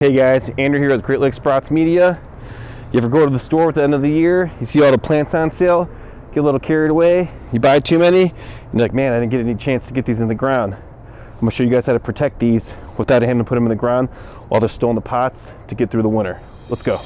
Hey guys, Andrew here with Great Lakes Sprouts Media. You ever go to the store at the end of the year, you see all the plants on sale, get a little carried away, you buy too many, and you're like, man, I didn't get any chance to get these in the ground. I'm gonna show you guys how to protect these without having to put them in the ground while they're still in the pots to get through the winter. Let's go.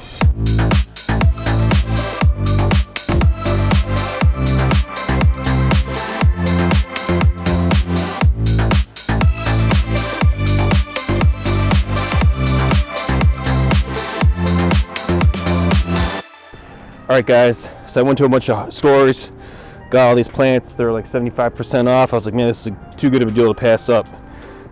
All right guys, so I went to a bunch of stores, got all these plants. They're like 75% off. I was like, man, this is too good of a deal to pass up.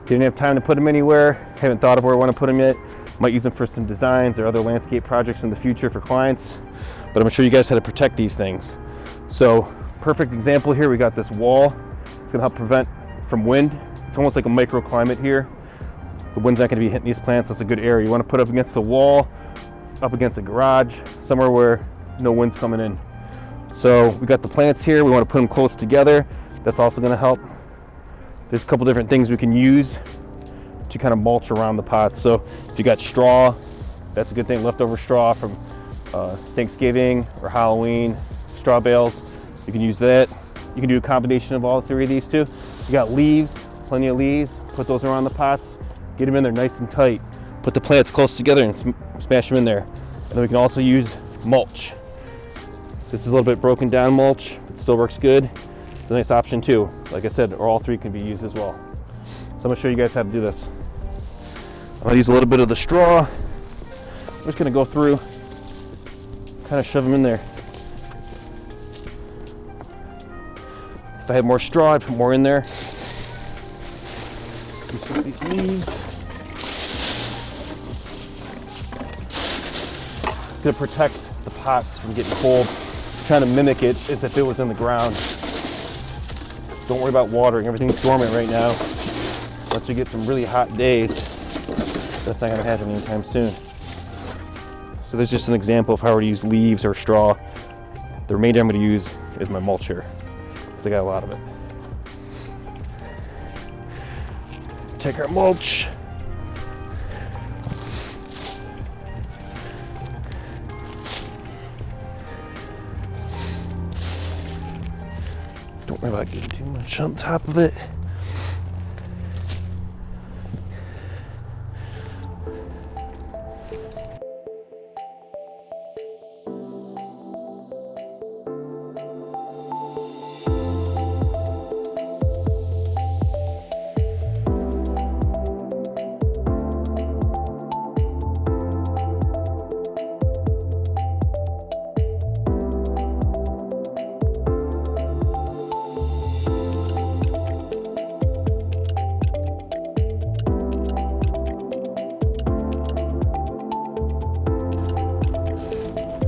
Didn't have time to put them anywhere. Haven't thought of where I want to put them yet. Might use them for some designs or other landscape projects in the future for clients. But I'm gonna show you guys how to protect these things. So, perfect example here, we got this wall. It's gonna help prevent from wind. It's almost like a microclimate here. The wind's not gonna be hitting these plants. That's a good area. You wanna put up against the wall, up against a garage, somewhere where no wind's coming in. So we got the plants here, we want to put them close together. That's also going to help. There's a couple different things we can use to kind of mulch around the pots. So if you got straw, that's a good thing, leftover straw from Thanksgiving or Halloween, straw bales, you can use that. You can do a combination of all three of these too. You got leaves, plenty of leaves, put those around the pots, get them in there nice and tight. Put the plants close together and smash them in there. And then we can also use mulch. This is a little bit broken down mulch, but still works good. It's a nice option too. Like I said, or all three can be used as well. So I'm gonna show you guys how to do this. I'm gonna use a little bit of the straw. I'm just gonna go through, kind of shove them in there. If I had more straw, I'd put more in there. Use some of these leaves. It's gonna protect the pots from getting cold. Trying to mimic it as if it was in the ground. Don't worry about watering, everything's dormant right now. Unless we get some really hot days, that's not gonna happen anytime soon. So there's just an example of how to use leaves or straw. The remainder I'm gonna use is my mulch here, because I got a lot of it. Take our mulch. Don't worry about getting too much on top of it.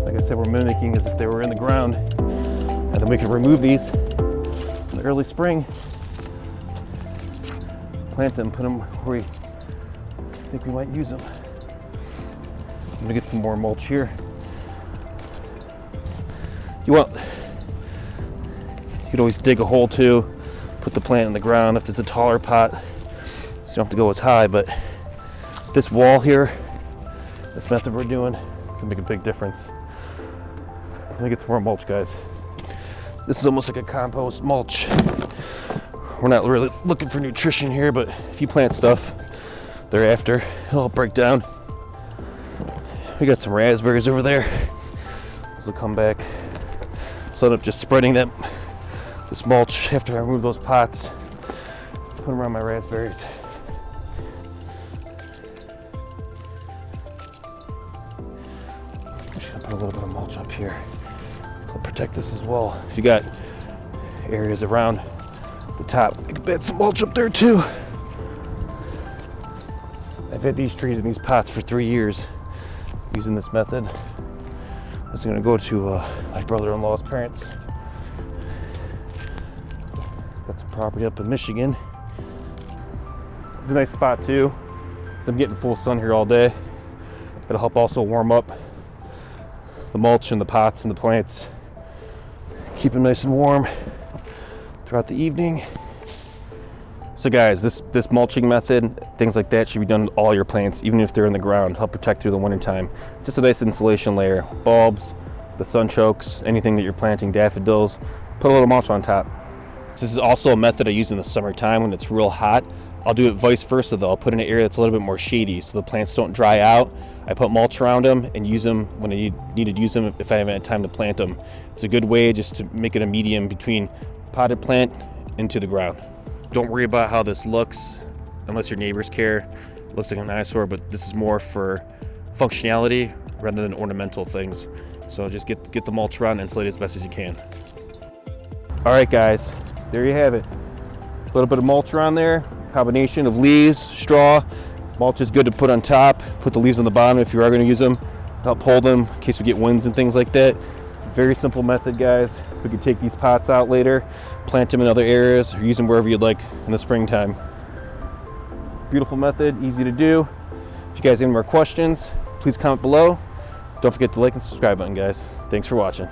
Like I said, we're mimicking as if they were in the ground, and then we can remove these in the early spring, plant them, put them where we think we might use them. I'm gonna get some more mulch here. You could always dig a hole too, put the plant in the ground if it's a taller pot, so you don't have to go as high. But this wall here, this method we're doing, it's gonna make a big difference. I think it's more mulch, guys. This is almost like a compost mulch. We're not really looking for nutrition here, but if you plant stuff thereafter, it'll all break down. We got some raspberries over there. Those will come back. So I end up just spreading this mulch after I remove those pots. Put them around my raspberries. I'm just gonna put a little bit of mulch up here. I'll protect this as well. If you got areas around the top, you can bed some mulch up there too. I've had these trees in these pots for 3 years using this method. I was gonna go to my brother-in-law's parents. Got some property up in Michigan. This is a nice spot too, because I'm getting full sun here all day. It'll help also warm up the mulch and the pots and the plants. Keep them nice and warm throughout the evening. So guys, this mulching method, things like that should be done to all your plants, even if they're in the ground, help protect through the winter time. Just a nice insulation layer. Bulbs, the sunchokes, anything that you're planting, daffodils, put a little mulch on top. This is also a method I use in the summertime when it's real hot. I'll do it vice versa though. I'll put in an area that's a little bit more shady so the plants don't dry out. I put mulch around them and use them when I need to use them if I haven't had time to plant them. It's a good way just to make it a medium between potted plant into the ground. Don't worry about how this looks unless your neighbors care. It looks like an eyesore, but this is more for functionality rather than ornamental things. So just get the mulch around and insulate as best as you can. All right guys, there you have it. A little bit of mulch around there, combination of leaves, straw. Mulch is good to put on top. Put the leaves on the bottom if you are going to use them to help hold them in case we get winds and things like that. Very simple method, guys. We could take these pots out later, plant them in other areas, or use them wherever you'd like in the springtime. Beautiful method, easy to do. If you guys have any more questions, please comment below. Don't forget to like and subscribe button, guys. Thanks for watching.